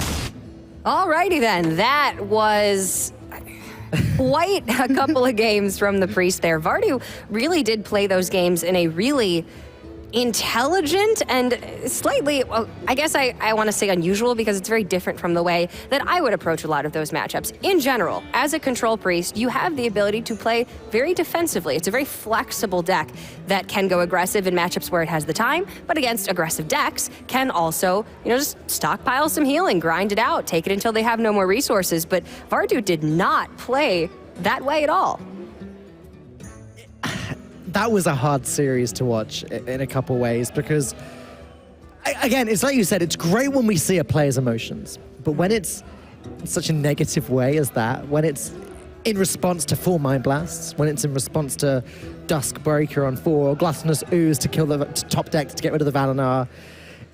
Alrighty then. That was quite a couple of games from the Priest there. Vardu really did play those games in a really intelligent and slightly, well, I guess I want to say unusual, because it's very different from the way that I would approach a lot of those matchups. In general, as a control priest, you have the ability to play very defensively. It's a very flexible deck that can go aggressive in matchups where it has the time, but against aggressive decks can also, just stockpile some healing, grind it out, take it until they have no more resources. But Vardu did not play that way at all. That was a hard series to watch in a couple ways, because, again, it's like you said, it's great when we see a player's emotions, but when it's in such a negative way as that, when it's in response to 4 Mind Blasts, when it's in response to Duskbreaker on 4, Gluttonous Ooze to kill the top deck to get rid of the Valinar,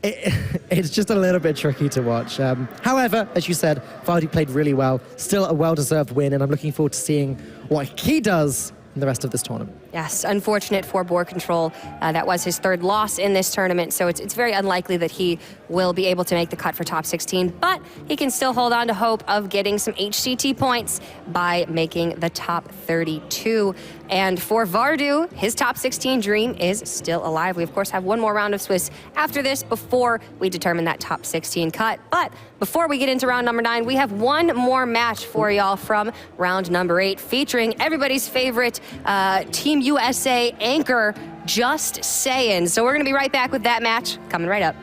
it's just a little bit tricky to watch. However, as you said, Vardu played really well, still a well-deserved win, and I'm looking forward to seeing what he does in the rest of this tournament. Yes, unfortunate for BoarControl. That was his 3rd loss in this tournament, so it's very unlikely that he will be able to make the cut for top 16, but he can still hold on to hope of getting some HCT points by making the top 32. And for Vardu, his top 16 dream is still alive. We, of course, have one more round of Swiss after this before we determine that top 16 cut. But before we get into round number 9, we have one more match for y'all from round number 8, featuring everybody's favorite Team USA anchor, Just Sayin'. So we're going to be right back with that match coming right up.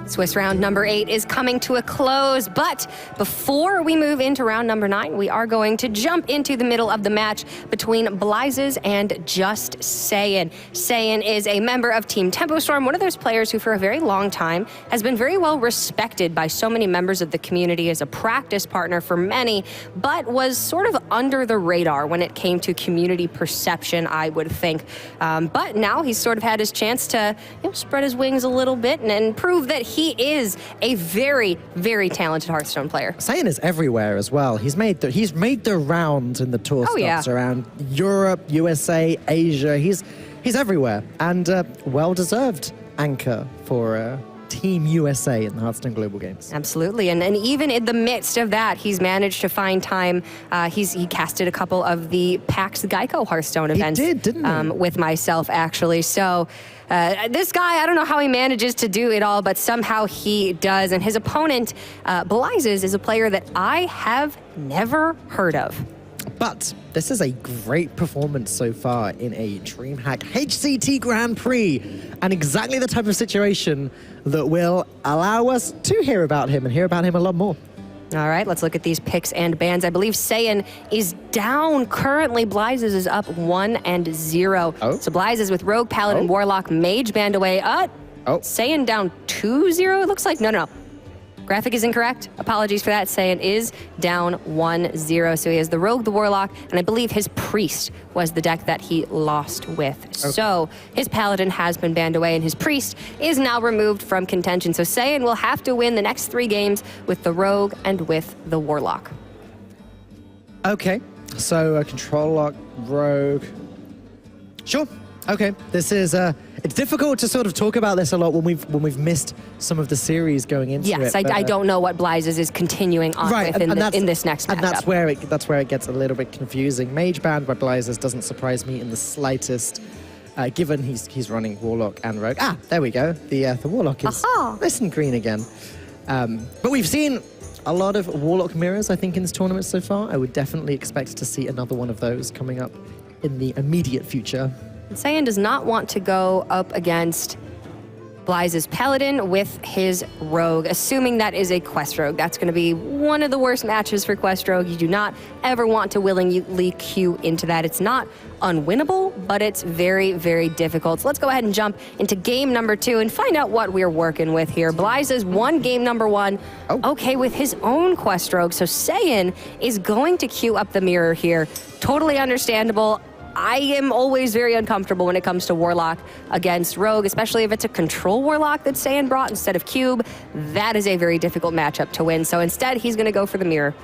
Swiss round number 8 is coming to a close, but before we move into round number 9, we are going to jump into the middle of the match between Blizes and Just Saiyan. Saiyan is a member of Team Tempo Storm, one of those players who for a very long time has been very well respected by so many members of the community as a practice partner for many, but was sort of under the radar when it came to community perception, I would think. But now he's sort of had his chance to spread his wings a little bit and prove that he is a very, very talented Hearthstone player. Saiyan is everywhere as well. He's made the rounds in the tour stops around Europe, USA, Asia. He's everywhere, and well-deserved anchor for Team USA in the Hearthstone Global Games. Absolutely, and even in the midst of that, he's managed to find time. He casted a couple of the PAX Geico Hearthstone events. He did, didn't he? With myself, actually. So this guy, I don't know how he manages to do it all, but somehow he does. And his opponent, Blizes, is a player that I have never heard of. But this is a great performance so far in a Dreamhack HCT Grand Prix, and exactly the type of situation that will allow us to hear about him and hear about him a lot more. All right, let's look at these picks and bans. I believe Saiyan is down currently. Blizes is up 1-0. Oh. So Blizes with Rogue, Paladin, Warlock, Mage banned away. Saiyan down 2-0, it looks like. No. Graphic is incorrect. Apologies for that. Saiyan is down 1-0. So he has the Rogue, the Warlock, and I believe his Priest was the deck that he lost with. Okay. So his Paladin has been banned away, and his Priest is now removed from contention. So Saiyan will have to win the next 3 games with the Rogue and with the Warlock. Okay, so a Control Lock, Rogue. Sure. Okay, this is it's difficult to sort of talk about this a lot when we've missed some of the series going into it. Yes, I don't know what Blizes is continuing on with in this next matchup. And that's where it gets a little bit confusing. Mage banned by Blizes doesn't surprise me in the slightest, given he's running Warlock and Rogue. There we go. The Warlock is nice and green again. But we've seen a lot of Warlock mirrors, I think, in this tournament so far. I would definitely expect to see another one of those coming up in the immediate future. Saiyan does not want to go up against Blizes Paladin with his Rogue, assuming that is a Quest Rogue. That's going to be one of the worst matches for Quest Rogue. You do not ever want to willingly queue into that. It's not unwinnable, but it's very, very difficult. So let's go ahead and jump into game number 2 and find out what we're working with here. Blizes won game number 1, okay, with his own Quest Rogue. So Saiyan is going to queue up the mirror here. Totally understandable. I am always very uncomfortable when it comes to Warlock against Rogue, especially if it's a Control Warlock that Saiyan brought instead of Cube. That is a very difficult matchup to win. So instead, he's going to go for the mirror.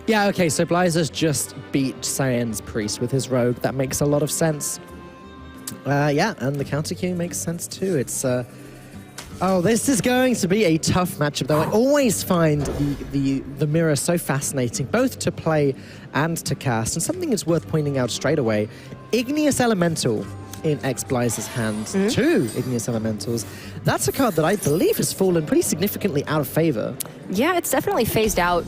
Yeah, okay, so Blizes just beat Saiyan's Priest with his Rogue. That makes a lot of sense. Yeah, and the counter queue makes sense too. It's this is going to be a tough matchup, though. I always find the mirror so fascinating, both to play and to cast. And something that's worth pointing out straight away, Igneous Elemental in Blizes' hands. 2 Igneous Elementals. That's a card that I believe has fallen pretty significantly out of favor. Yeah, it's definitely phased out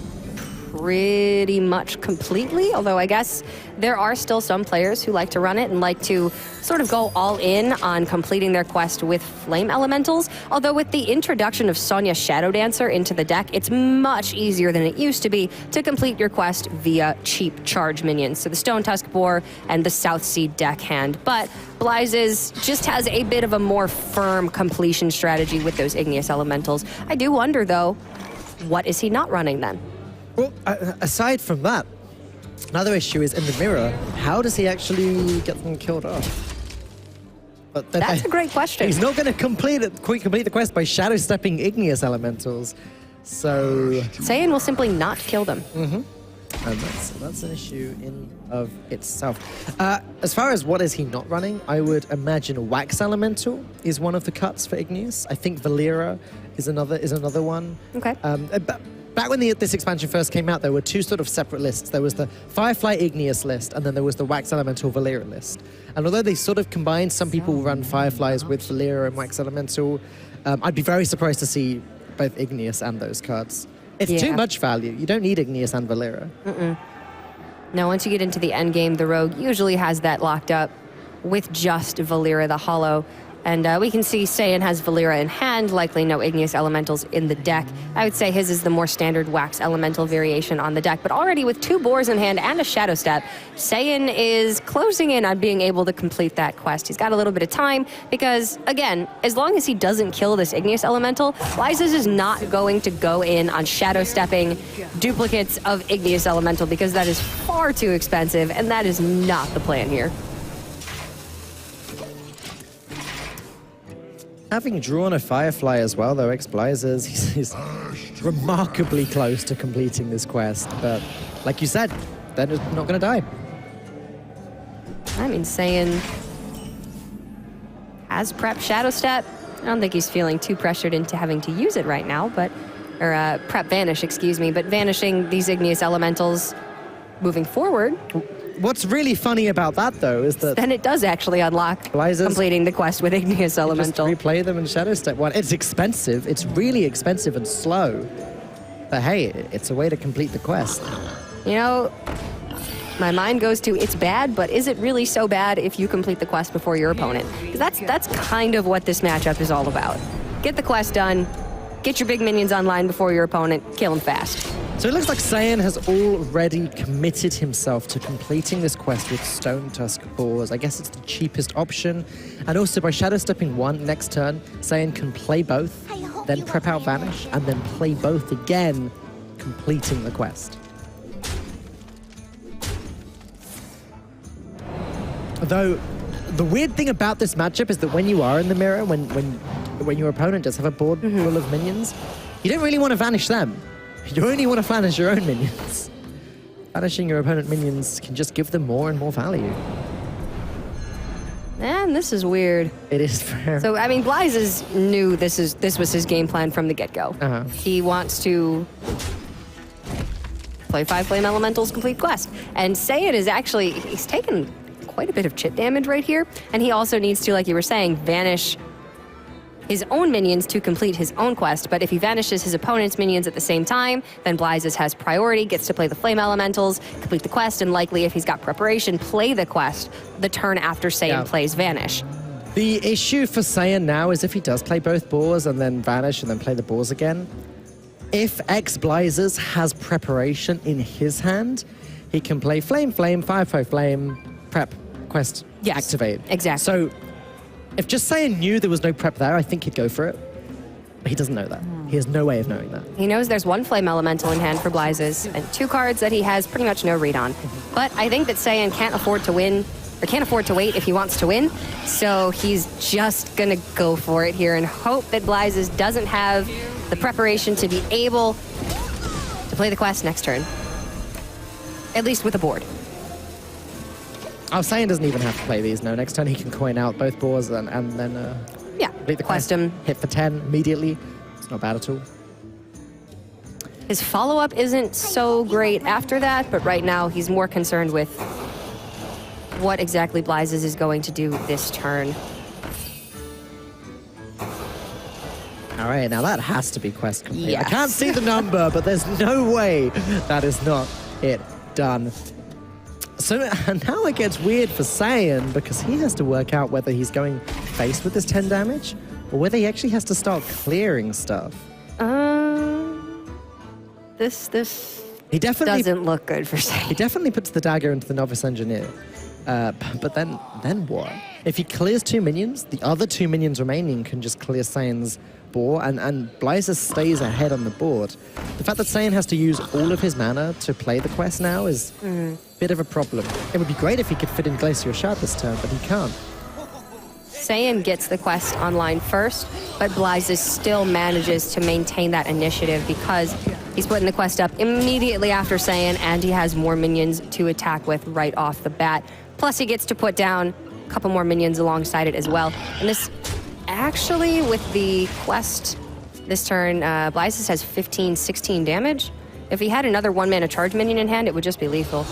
pretty much completely, although I guess there are still some players who like to run it and like to sort of go all in on completing their quest with Flame Elementals. Although with the introduction of Sonya Shadow Dancer into the deck, it's much easier than it used to be to complete your quest via cheap charge minions. So the Stone Tusk Boar and the South Sea Deckhand. But Blizes just has a bit of a more firm completion strategy with those Igneous Elementals. I do wonder, though, what is he not running then? Well, aside from that, another issue is in the mirror, how does he actually get them killed off? But that's a great question. He's not going to complete the quest by shadow stepping Igneous Elementals. So Saiyan will simply not kill them. And that's an issue in of itself. As far as what is he not running, I would imagine Wax Elemental is one of the cuts for Igneous. I think Valera is another one. Okay. Back when this expansion first came out, there were 2 sort of separate lists. There was the Firefly Igneous list, and then there was the Wax Elemental Valera list. And although they sort of combined, some people run Fireflies with Valera and Wax Elemental. I'd be very surprised to see both Igneous and those cards. It's too much value. You don't need Igneous and Valera. No, once you get into the end game, the Rogue usually has that locked up with just Valera the Hollow. And we can see Saiyan has Valera in hand, likely no Igneous Elementals in the deck. I would say his is the more standard Wax Elemental variation on the deck, but already with 2 Boars in hand and a Shadow Step, Saiyan is closing in on being able to complete that quest. He's got a little bit of time because, again, as long as he doesn't kill this Igneous Elemental, Blizes is not going to go in on Shadow Stepping duplicates of Igneous Elemental because that is far too expensive, and that is not the plan here. Having drawn a Firefly as well, though, Blizes, he's remarkably close to completing this quest. But like you said, they're not going to die. I mean, Saiyan has prepped Shadow Step. I don't think he's feeling too pressured into having to use it right now, or prep Vanish, excuse me, but vanishing these Igneous Elementals moving forward. What's really funny about that, though, is that then it does actually unlock Blizes completing the quest with Igneous Elemental. Just replay them in Shadow Step 1. It's expensive. It's really expensive and slow. But hey, it's a way to complete the quest. You know, my mind goes to it's bad, but is it really so bad if you complete the quest before your opponent? Because that's kind of what this matchup is all about. Get the quest done, get your big minions online before your opponent, kill them fast. So it looks like Saiyan has already committed himself to completing this quest with Stone Tusk Boars. I guess it's the cheapest option. And also by Shadow Stepping 1 next turn, Saiyan can play both, then prep out Vanish, and then play both again, completing the quest. Though, the weird thing about this matchup is that when you are in the mirror, when your opponent does have a board full of minions, you don't really want to vanish them. You only want to vanish your own minions. Vanishing your opponent minions can just give them more and more value. Man, this is weird. It is fair. So, I mean, Blizes knew this was his game plan from the get-go. He wants to play 5 Flame Elementals, complete quest. And Saiyan is actually, he's taken quite a bit of chip damage right here. And he also needs to, like you were saying, vanish his own minions to complete his own quest, but if he vanishes his opponent's minions at the same time, then Blizes has priority, gets to play the Flame Elementals, complete the quest, and likely, if he's got preparation, play the quest the turn after Saiyan plays Vanish. The issue for Saiyan now is if he does play both Boars and then Vanish and then play the Boars again, if Blizes has preparation in his hand, he can play Flame, 5/5 Flame, prep, quest, activate. Exactly. So, if just Saiyan knew there was no prep there, I think he'd go for it. But he doesn't know that. He has no way of knowing that. He knows there's 1 Flame Elemental in hand for Blizes and 2 cards that he has pretty much no read on. But I think that Saiyan can't afford to win, or can't afford to wait if he wants to win. So he's just gonna go for it here and hope that Blizes doesn't have the preparation to be able to play the quest next turn. At least with a board. Oh, Saiyan doesn't even have to play these. No, next turn he can coin out both Boars and then complete the quest. him. Hit for 10 immediately. It's not bad at all. His follow-up isn't so great after that, but right now he's more concerned with what exactly Blizes is going to do this turn. All right, now that has to be quest complete. Yes. I can't see the number, but there's no way that is not it done. So now it gets weird for Saiyan because he has to work out whether he's going face with this 10 damage or whether he actually has to start clearing stuff. This He definitely doesn't look good for Saiyan. He definitely puts the dagger into the Novice Engineer. But then what? If he clears 2 minions, the other 2 minions remaining can just clear Saiyan's Boar, and Blizes stays ahead on the board. The fact that Saiyan has to use all of his mana to play the quest now is a bit of a problem. It would be great if he could fit in Glacial Shard this turn, but he can't. Saiyan gets the quest online first, but Blizes still manages to maintain that initiative because he's putting the quest up immediately after Saiyan, and he has more minions to attack with right off the bat. Plus, he gets to put down a couple more minions alongside it as well. And this, actually, with the quest this turn, Blizes has 15, 16 damage. If he had another 1-mana charge minion in hand, it would just be lethal.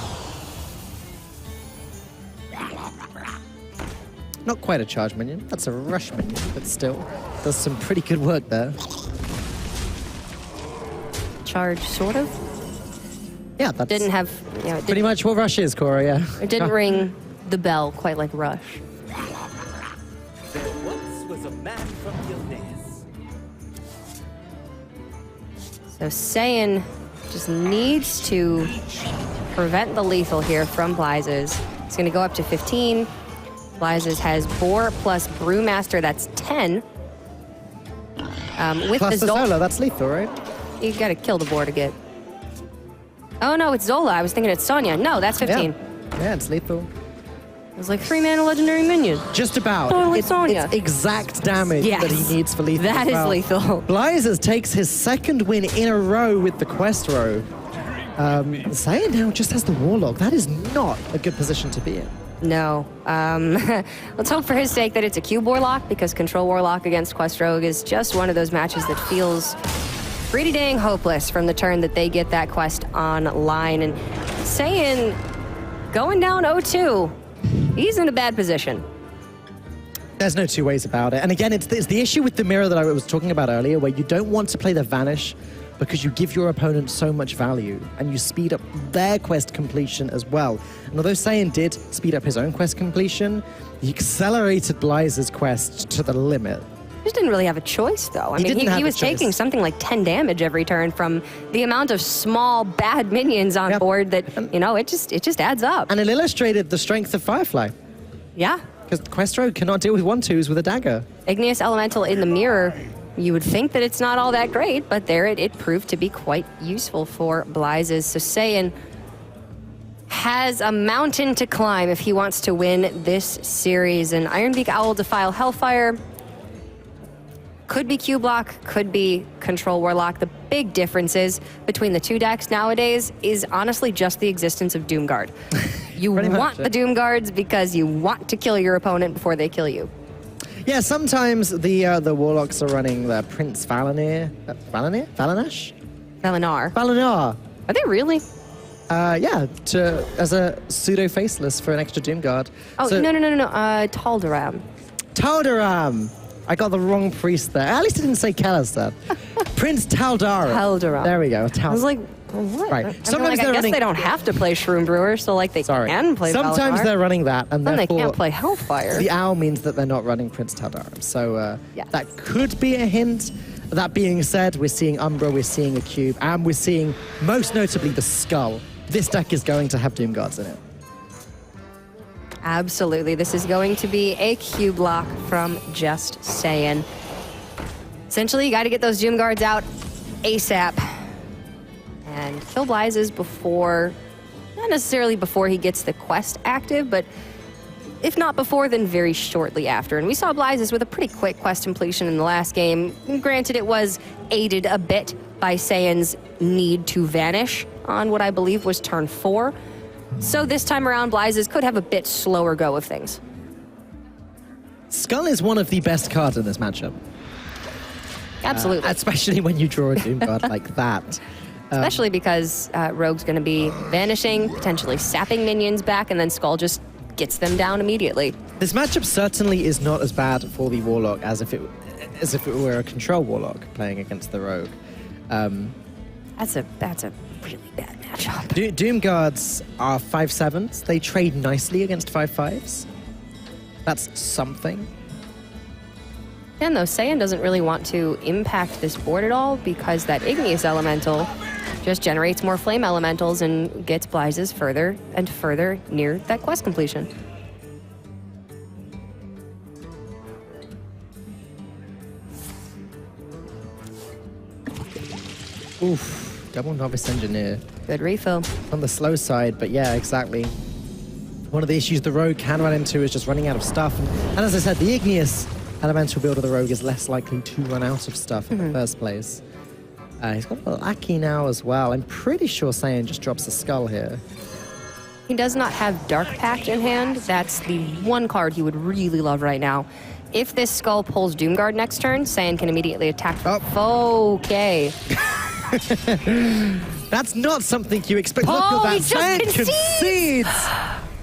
Not quite a charge minion. That's a rush minion, but still does some pretty good work there. Charge, sort of? Yeah, that's Didn't have, you know, it pretty didn't, much what rush is, Cora, yeah. it didn't ring the bell quite like Rush. So Saiyan just needs to prevent the lethal here from Blizes. It's going to go up to 15. Blizes has Boar plus Brewmaster, that's 10. With Plus the the Zola, Zola, that's lethal, right? you got to kill the Boar to get... Oh no, it's Zola. I was thinking it's Sonya. No, that's 15. Yeah, it's lethal. It was like 3-mana legendary minion. Just about. Totally It's Sonya. exact damage Yes. that he needs for lethal. That as is well. lethal. Blizes takes his second win in a row with the quest row. Saiyan now just has the Warlock. That is not a good position to be in. No. Let's hope for his sake that it's a Cube Warlock, because Control Warlock against Quest Rogue is just one of those matches that feels pretty dang hopeless from the turn that they get that quest online. And Saiyan going down 0-2, he's in a bad position. There's no two ways about it. And again, it's the issue with the mirror that I was talking about earlier, where you don't want to play the Vanish because you give your opponent so much value and you speed up their quest completion as well. And although Saiyan did speed up his own quest completion, he accelerated Blizes' quest to the limit. He just didn't really have a choice, though. I mean, he was taking something like 10 damage every turn from the amount of small, bad minions on board that, you know, it just adds up. And it illustrated the strength of Firefly. Yeah. Because Quest Rogue cannot deal with 1/2s with a dagger. Igneous Elemental in the mirror, you would think that it's not all that great, but there it proved to be quite useful for Blizes. So Saiyan has a mountain to climb if he wants to win this series. And Ironbeak Owl Defile Hellfire could be Q-Block, could be Control Warlock. The big differences between the two decks nowadays is honestly just the existence of Doomguard. You want the Doomguards because you want to kill your opponent before they kill you. Yeah, sometimes the Warlocks are running the Prince Valinir. Valanash? Valinar. Are they really? Yeah, as a pseudo-faceless for an extra Doomguard. Oh, So- no. Taldaram. Taldaram! I got the wrong priest there. At least I didn't say Kelazar. Prince Taldaram. Taldaram. There we go. I was like, what? Right. I mean, Sometimes like, I they're guess running- they don't have to play Shroom Brewer, so like they can play Sometimes Valinar. they're running that, and Then they therefore can't play Hellfire. the owl means that they're not running Prince Taldaram. So Yes. that could be a hint. That being said, we're seeing Umbra, we're seeing a cube, and we're seeing, most notably, the Skull. This deck is going to have Doomguards in it. Absolutely. This is going to be a cube lock from Just Saiyan. Essentially, you got to get those Doomguards out ASAP. And kill Blizes before, not necessarily before he gets the quest active, but if not before, then very shortly after. And we saw Blizes with a pretty quick quest completion in the last game. Granted, it was aided a bit by Saiyan's need to vanish on what I believe was turn 4. So this time around, Blizes could have a bit slower go of things. Skull is one of the best cards in this matchup. Absolutely. Especially when you draw a Doomguard like that. Especially because Rogue's going to be vanishing, potentially sapping minions back, and then Skull just gets them down immediately. This matchup certainly is not as bad for the Warlock as if it were a Control Warlock playing against the Rogue. That's a really bad matchup. Doomguards are 5/7s. They trade nicely against 5/5s. That's something. And though Saiyan doesn't really want to impact this board at all because that Igneous Elemental just generates more Flame Elementals and gets Blizes further and further near that quest completion. Oof, double Novice Engineer. Good refill. On the slow side, but yeah, exactly. One of the issues the Rogue can run into is just running out of stuff. And as I said, the Igneous Elemental build of the Rogue is less likely to run out of stuff in the first place. He's got a Lackey now as well. I'm pretty sure Saiyan just drops a Skull here. He does not have Dark Pact in hand. That's the one card he would really love right now. If this Skull pulls Doomguard next turn, Saiyan can immediately attack for okay. That's not something you expect. Oh, Look at he that. just Saiyan concedes!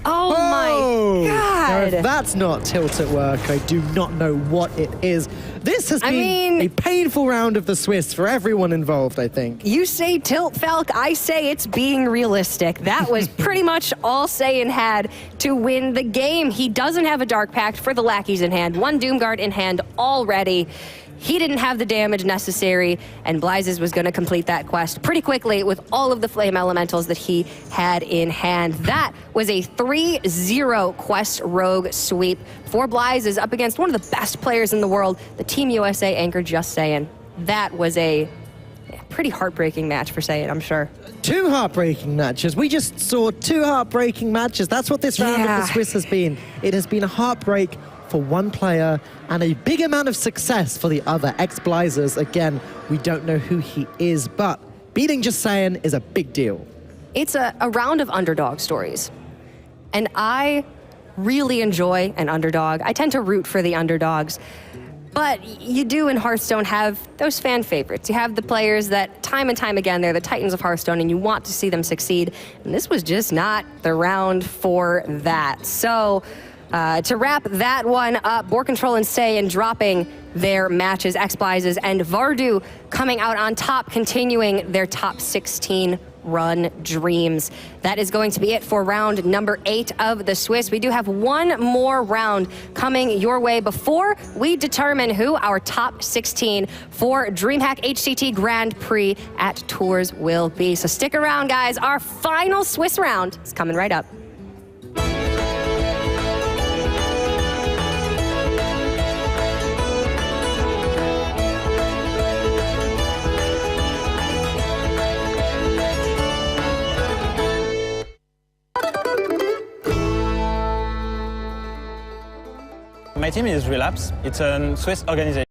Oh Whoa. my Now, god! if that's not tilt at work, I do not know what it is. This has been a painful round of the Swiss for everyone involved, I think. You say tilt, Falk, I say it's being realistic. That was pretty much all Saiyan had to win the game. He doesn't have a Dark Pact for the lackeys in hand. One Doomguard in hand already. he didn't have the damage necessary, and Blizes was going to complete that quest pretty quickly with all of the flame elementals that he had in hand. That was a 3-0 quest rogue sweep for Blizes up against one of the best players in the world, the Team USA anchor Just Saying. That was a pretty heartbreaking match for Saying, I'm sure. 2 heartbreaking matches. We just saw 2 heartbreaking matches. That's what this round of the Swiss has been. It has been a heartbreak for one player and a big amount of success for the other. Blizes, again, we don't know who he is, but beating Just Saying is a big deal. It's a round of underdog stories. And I really enjoy an underdog. I tend to root for the underdogs. But you do in Hearthstone have those fan favorites. You have the players that time and time again, they're the titans of Hearthstone and you want to see them succeed. And this was just not the round for that. So to wrap that one up, BoarControl and Sayin dropping their matches, Blizes and Vardu coming out on top, continuing their top 16 run dreams. That is going to be it for round number 8 of the Swiss. We do have one more round coming your way before we determine who our top 16 for Dreamhack HCT Grand Prix at Tours will be. So stick around, guys. Our final Swiss round is coming right up. My team is Relapse. It's a Swiss organization.